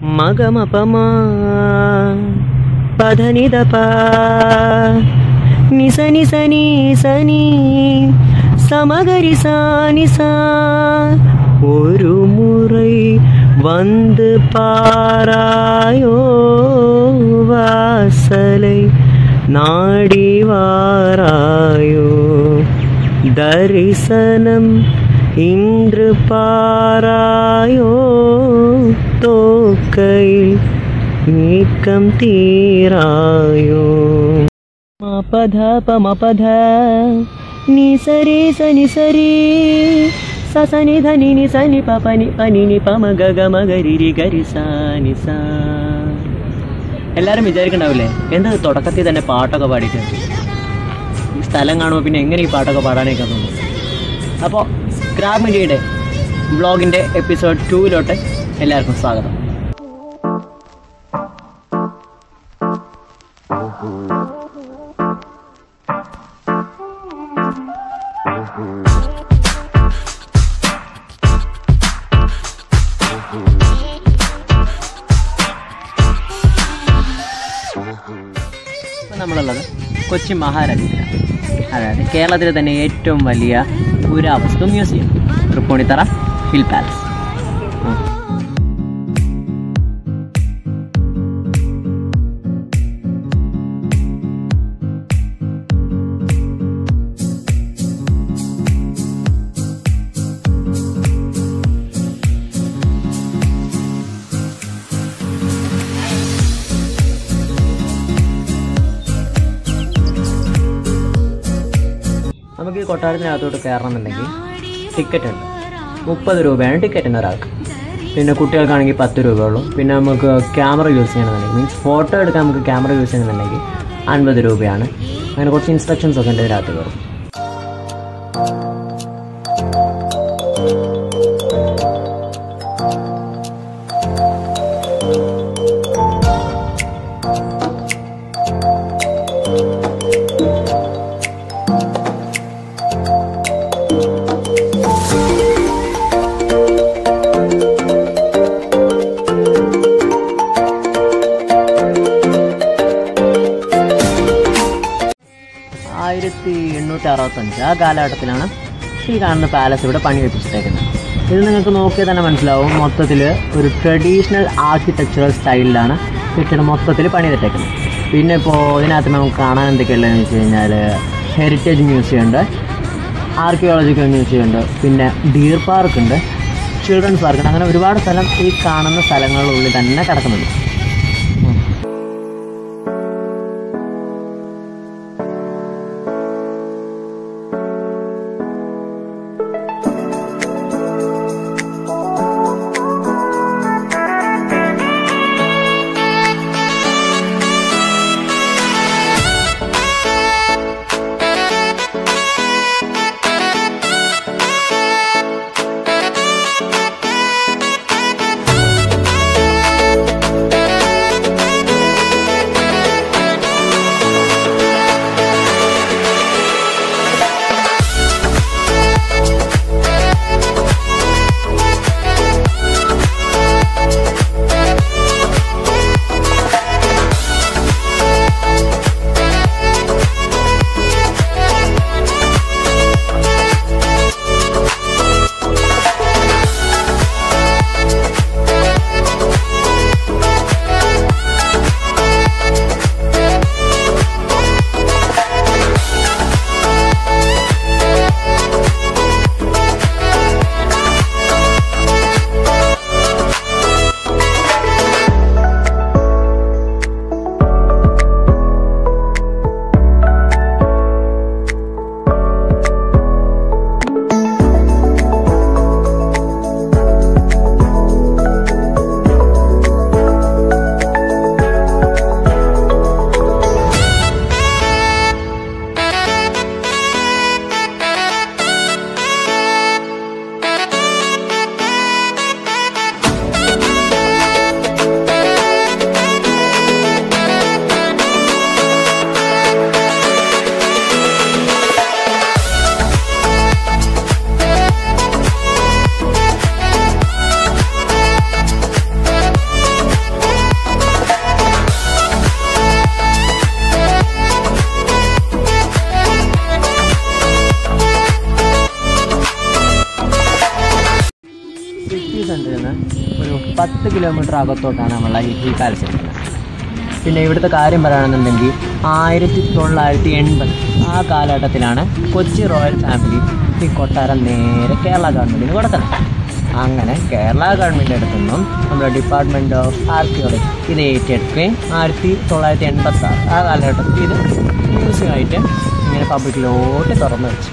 మగమపమా పధనిదప నిసని సని సని സമകരി സാനിസാ ഒരു മുறை வந்து பாராயோ வாசலை நாடி வாராயோ தரிசனம் இன்று பாராயோ തോക്കയിൽ നീക്കം തീരായോ മപധ പമപധ നി സരി സനി സരി സസനി ധനി നി സനി പപനി പനി നി പമ ഗഗ മഗരി ഗരി സാനി സാ. എല്ലാവരും വിചാരിക്കണ്ടാവില്ലേ എന്താ തുടക്കത്തിൽ തന്നെ പാട്ടൊക്കെ പാടിയിട്ട് ഈ സ്ഥലം കാണുമ്പോൾ പിന്നെ എങ്ങനെ ഈ പാട്ടൊക്കെ പാടാനൊക്കെ തോന്നും. അപ്പോൾ ക്രാബ് മീഡിയയുടെ വ്ളോഗിൻ്റെ എപ്പിസോഡ് 2 എല്ലാവർക്കും സ്വാഗതം. ഇപ്പം നമ്മളുള്ളത് കൊച്ചി മഹാരാജാസിലാണ്. അതായത് കേരളത്തിലെ തന്നെ ഏറ്റവും വലിയ പുരാവസ്തു മ്യൂസിയം തൃപ്പൂണിത്തറ ഹിൽ പാലസ്. നമുക്ക് ഈ കൊട്ടാരത്തിനകത്തോട്ട് കയറണമെന്നുണ്ടെങ്കിൽ ടിക്കറ്റ് ഉണ്ട്. 30 രൂപയാണ് ടിക്കറ്റിന് ഒരാൾക്ക്. പിന്നെ കുട്ടികൾക്കാണെങ്കിൽ 10 രൂപയുള്ളൂ. പിന്നെ നമുക്ക് ക്യാമറ യൂസ് ചെയ്യണമെന്നുണ്ടെങ്കിൽ മീൻസ് ഫോട്ടോ എടുക്കാൻ നമുക്ക് ക്യാമറ യൂസ് ചെയ്യണമെന്നുണ്ടെങ്കിൽ 50 രൂപയാണ്. അങ്ങനെ കുറച്ച് ഇൻസ്ട്രക്ഷൻസ് ഒക്കെ ഉണ്ട് ഇതിനകത്ത് കയറും. ആ കാലഘട്ടത്തിലാണ് ഈ കാണുന്ന പാലസ് ഇവിടെ പണി വെപ്പിച്ചിട്ടേക്കുന്നത്. ഇത് നിങ്ങൾക്ക് നോക്കിയാൽ തന്നെ മനസ്സിലാവും. മൊത്തത്തിൽ ഒരു ട്രഡീഷണൽ ആർക്കിടെക്ചറൽ സ്റ്റൈലിലാണ് കെട്ടിടം മൊത്തത്തിൽ പണിതിട്ടേക്കുന്നത്. പിന്നെ ഇപ്പോൾ ഇതിനകത്ത് നമുക്ക് കാണാൻ എന്തൊക്കെയുള്ളതെന്ന് വെച്ച് കഴിഞ്ഞാൽ ഹെറിറ്റേജ് മ്യൂസിയം ഉണ്ട്, ആർക്കിയോളജിക്കൽ മ്യൂസിയം ഉണ്ട്, പിന്നെ ഡീർ പാർക്കുണ്ട്, ചിൽഡ്രൻസ് പാർക്കുണ്ട്. അങ്ങനെ ഒരുപാട് സ്ഥലം ഈ കാണുന്ന സ്ഥലങ്ങളുള്ളിൽ തന്നെ കിടക്കുന്നുണ്ട്. 10 കിലോമീറ്റർ അകത്തോട്ടാണ് നമ്മളെ ഈ ഹിൽ പാലസ് ഇരിക്കുന്നത്. പിന്നെ ഇവിടുത്തെ കാര്യം പറയുകയാണെന്നുണ്ടെങ്കിൽ 1980 ആ കാലഘട്ടത്തിലാണ് കൊച്ചി റോയൽ ഫാമിലി ഈ കൊട്ടാരം നേരെ കേരള ഗവൺമെൻറ്റിന് കൊടുക്കുന്നത്. അങ്ങനെ കേരള ഗവൺമെൻറ് അടുത്തു നിന്നും നമ്മുടെ ഡിപ്പാർട്ട്മെൻറ്റ് ഓഫ് ആർക്കിയോളജി ഇത് ഏറ്റെടുക്കുകയും 1986 ആ കാലഘട്ടത്തിൽ ഇത് മ്യൂസിയമായിട്ട് ഇങ്ങനെ പബ്ലിക്കിലോട്ട് തുറന്നു വെച്ചു.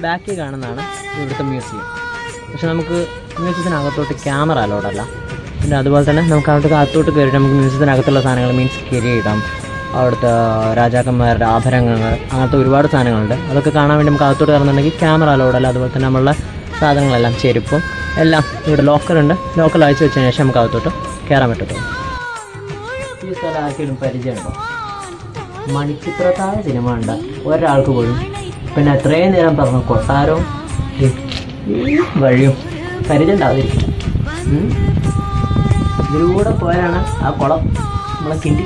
ബാക്കിൽ കാണുന്നതാണ് ഇവിടുത്തെ മ്യൂസിയം. പക്ഷെ നമുക്ക് മ്യൂസിയത്തിനകത്തോട്ട് ക്യാമറ അലോഡല്ല. പിന്നെ അതുപോലെ തന്നെ നമുക്ക് അകത്തോട്ട് കയറിയിട്ട് നമുക്ക് മ്യൂസിയത്തിനകത്തുള്ള സാധനങ്ങൾ മീൻസ് കിരീടം, അവിടുത്തെ രാജാക്കന്മാരുടെ ആഭരണങ്ങൾ, അങ്ങനത്തെ ഒരുപാട് സാധനങ്ങളുണ്ട്. അതൊക്കെ കാണാൻ വേണ്ടി നമുക്ക് അകത്തോട്ട് കയറുന്നുണ്ടെങ്കിൽ ക്യാമറ അലോഡല്ല. അതുപോലെ തന്നെ നമ്മളുടെ സാധനങ്ങളെല്ലാം ചെരുപ്പും എല്ലാം ഇവിടെ ലോക്കറുണ്ട്. ലോക്കർ അയച്ചു വെച്ചതിന് ശേഷം നമുക്ക് അകത്തോട്ട് കയറാൻ പറ്റത്തുള്ളൂ. ഈ സ്ഥലം ആർക്കെങ്കിലും പരിചയമുണ്ടോ? മണിച്ചിത്രത്താഴ് സിനിമ ഉണ്ട് ഒരാൾക്ക് പോലും. പിന്നെ എത്രയും നേരം പറഞ്ഞു കൊട്ടാരവും വഴിയും പരിചയം ഉണ്ടാവാതിരിക്കും. ഇതിലൂടെ പോയാലാണ് ആ കുളം നമ്മളെ കിണ്ടി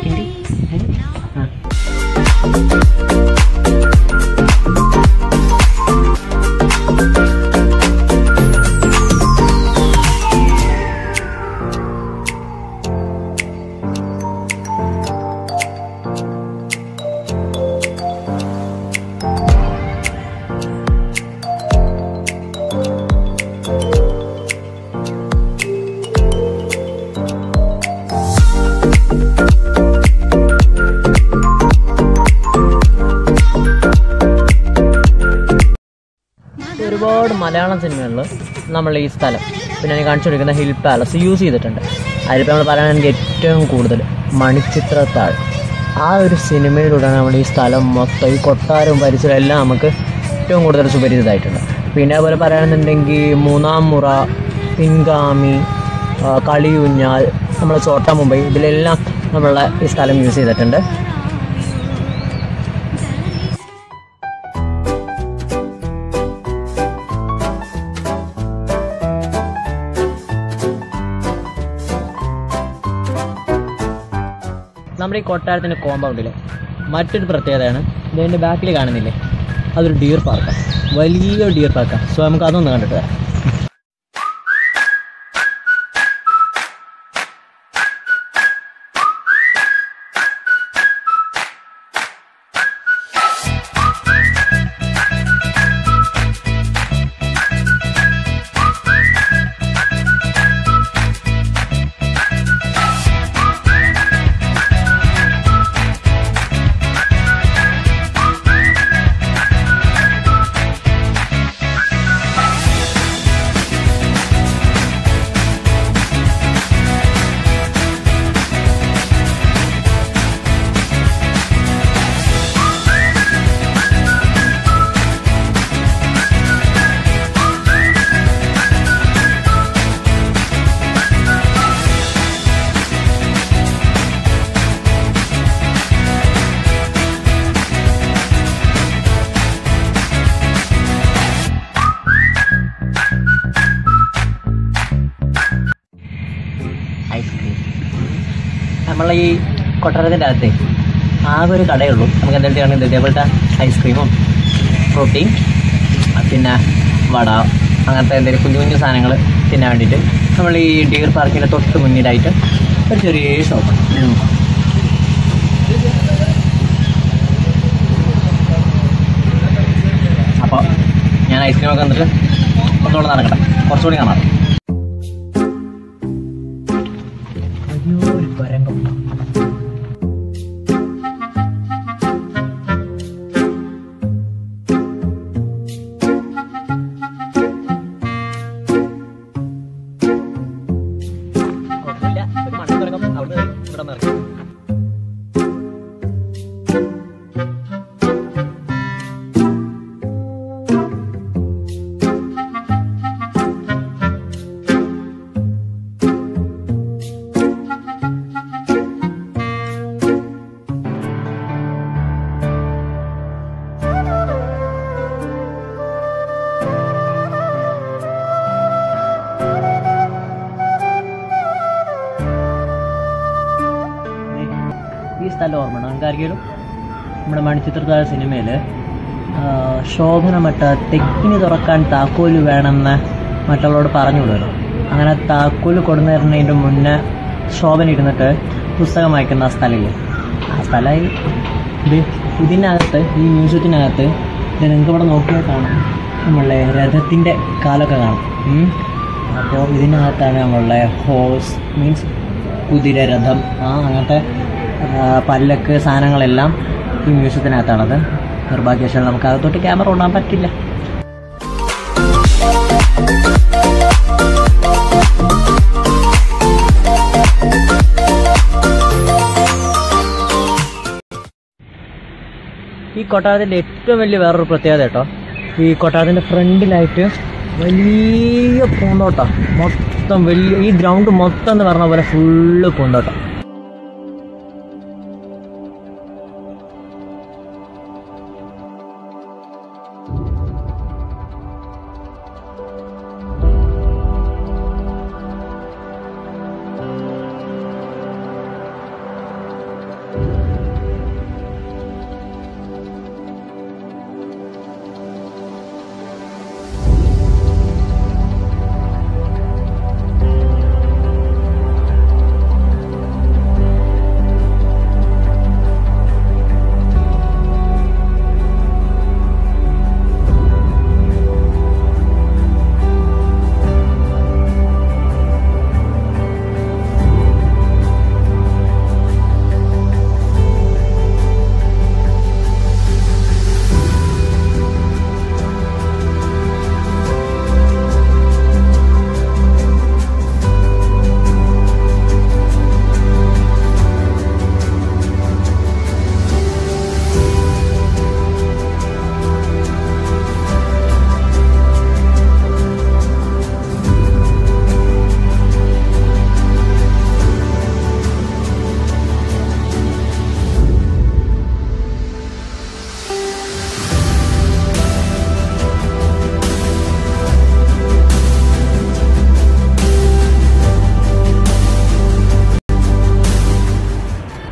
ഒരുപാട് മലയാളം സിനിമകളിൽ നമ്മൾ ഈ സ്ഥലം പിന്നെ ഞാൻ കാണിച്ചു കൊടുക്കുന്ന ഹിൽ പാലസ് യൂസ് ചെയ്തിട്ടുണ്ട്. അതിലിപ്പോൾ നമ്മൾ പറയുകയാണെങ്കിൽ ഏറ്റവും കൂടുതൽ മണിച്ചിത്രത്താഴ് ആ ഒരു സിനിമയിലൂടെയാണ് നമ്മൾ ഈ സ്ഥലം മൊത്തം ഈ കൊട്ടാരവും പരിസരവും എല്ലാം നമുക്ക് ഏറ്റവും കൂടുതൽ സുപരിചിതമായിട്ടുണ്ട്. പിന്നെ അതുപോലെ പറയുകയാണെന്നുണ്ടെങ്കിൽ 3-ാം മുറ, പിൻഗാമി, കളിയൂഞ്ഞാൽ, നമ്മൾ ചോട്ട മുംബൈ ഇതിലെല്ലാം നമ്മളെ ഈ സ്ഥലം യൂസ് ചെയ്തിട്ടുണ്ട്. നമ്മുടെ ഈ കൊട്ടാരത്തിൻ്റെ കോമ്പൗണ്ടിൽ മറ്റൊരു പ്രത്യേകതയാണ് ഇതിൻ്റെ ബാക്കിൽ കാണുന്നില്ലേ, അതൊരു ഡിയർ പാർക്കാണ്, വലിയൊരു ഡിയർ പാർക്കാണ്. സോ നമുക്ക് അതൊന്ന് കണ്ടിട്ട് വരാം. നമ്മളെ ഈ കൊട്ടാരത്തിൻ്റെ അകത്തെ ആകെ ഒരു കടയുള്ളൂ. നമുക്ക് എന്തെങ്കിലും ഇതേപോലത്തെ ഐസ്ക്രീമും പ്രോട്ടീൻ പിന്നെ വട അങ്ങനത്തെ എന്തെങ്കിലും കുഞ്ഞു കുഞ്ഞു സാധനങ്ങൾ തിന്നാൻ വേണ്ടിയിട്ട് നമ്മൾ ഈ ഡിയർ പാർക്കിൻ്റെ തൊട്ട് മുന്നിലായിട്ട് ഒരു ചെറിയ ഷോപ്പുണ്ട്. അപ്പോൾ ഞാൻ ഐസ്ക്രീമൊക്കെ വന്നിട്ട് ഒന്നുകൂടെ നടക്കട്ടെ, കുറച്ചുകൂടി കാണാം. പടം ഇറങ്ങി. ഈ സ്ഥലം ഓർമ്മയാണ് നമുക്ക് ആർക്കെങ്കിലും നമ്മുടെ മണിച്ചിത്രത്താഴ് സിനിമയിൽ ശോഭന മറ്റ തെക്കിനി തുറക്കാൻ താക്കോല് വേണമെന്ന് മറ്റുള്ളവരോട് പറഞ്ഞു വിടുമല്ലോ. അങ്ങനെ താക്കോല് കൊടുന്നതിൻ്റെ മുന്നേ ശോഭന ഇരുന്നിട്ട് പുസ്തകം വായിക്കുന്ന ആ സ്ഥലമില്ലേ, ആ സ്ഥലമായി ഇതിനകത്ത് ഈ മ്യൂസിയത്തിനകത്ത് നിങ്ങൾക്ക് ഇവിടെ നോക്കിയാൽ കാണാം നമ്മളുടെ രഥത്തിൻ്റെ കാലൊക്കെ കാണാം. അപ്പോൾ ഇതിനകത്താണ് നമ്മളുടെ ഹോഴ്സ് മീൻസ് കുതിര, രഥം, അങ്ങനത്തെ പല്ലക്ക് സാധനങ്ങളെല്ലാം ഈ മ്യൂസിയത്തിനകത്താണത്. നിർഭാഗ്യവശാൽ നമുക്ക് അകത്തോട്ട് ക്യാമറ കൊണ്ടുപോകാൻ പറ്റില്ല. ഈ കൊട്ടാരത്തിൻ്റെ ഏറ്റവും വലിയ വേറൊരു പ്രത്യേകത കേട്ടോ, ഈ കൊട്ടാരത്തിൻ്റെ ഫ്രണ്ടിലായിട്ട് വലിയ പൂന്തോട്ടം, മൊത്തം വലിയ ഈ ഗ്രൗണ്ട് മൊത്തം എന്ന് പറഞ്ഞ പോലെ ഫുള്ള് പൂന്തോട്ടം.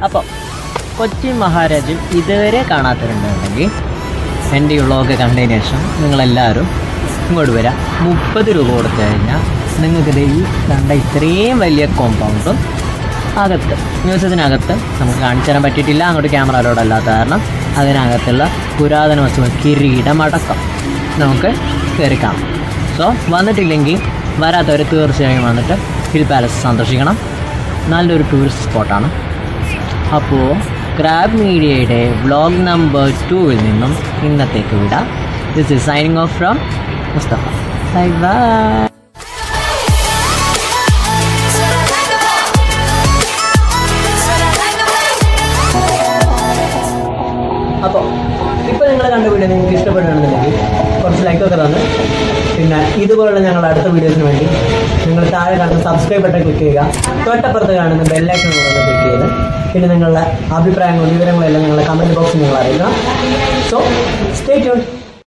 അപ്പോൾ കൊച്ചിൻ മഹാരാജ് ഇതുവരെ കാണാത്തവരുണ്ടെങ്കിൽ എൻ്റെ ഈ വ്ളോഗ് കണ്ടതിന് ശേഷം നിങ്ങളെല്ലാവരും ഇങ്ങോട്ട് വരാം. 30 രൂപ കൊടുത്തു കഴിഞ്ഞാൽ നിങ്ങൾക്കിത് ഈ കണ്ട ഇത്രയും വലിയ കോമ്പൗണ്ടും അകത്ത് മ്യൂസിയത്തിനകത്ത് നമുക്ക് കാണിച്ചു തരാൻ പറ്റിയിട്ടില്ല, അങ്ങോട്ട് ക്യാമറ അലോഡ് അല്ലാത്ത കാരണം അതിനകത്തുള്ള പുരാതന വസ്തുക്കൾ കിരീടമടക്കം നമുക്ക് കയറി കാണാം. സോ വന്നിട്ടില്ലെങ്കിൽ വരാത്തവർ തീർച്ചയായും വന്നിട്ട് ഹിൽ പാലസ് സന്ദർശിക്കണം. നല്ലൊരു ടൂറിസ്റ്റ് സ്പോട്ടാണ്. അപ്പോൾ ക്രാബ് മീഡിയയുടെ വ്ളോഗ് നമ്പർ 2 നിന്നും ഇന്നത്തേക്ക് വിടാം. This is signing off from Mustafa. Bye bye. അപ്പോൾ ഇപ്പോൾ നിങ്ങൾ കണ്ട വീഡിയോ നിങ്ങൾക്ക് ഇഷ്ടപ്പെടുകയാണെന്നുണ്ടെങ്കിൽ കുറച്ച് ലൈക്കൊക്കെ തന്ന്, പിന്നെ ഇതുപോലുള്ള ഞങ്ങളുടെ അടുത്ത വീഡിയോസിന് വേണ്ടി നിങ്ങൾ താഴെ കാണുന്ന സബ്സ്ക്രൈബ് ബട്ടൺ ക്ലിക്ക് ചെയ്യുക. തൊട്ടപ്പുറത്ത് കാണുന്ന ബെല്ലൈക്കൺ കൂടെ ക്ലിക്ക് ചെയ്ത് പിന്നെ നിങ്ങളുടെ അഭിപ്രായങ്ങളും വിവരങ്ങളും എല്ലാം ഞങ്ങളുടെ കമൻറ്റ് ബോക്സിൽ നിങ്ങൾ അറിയുക. So stay tuned.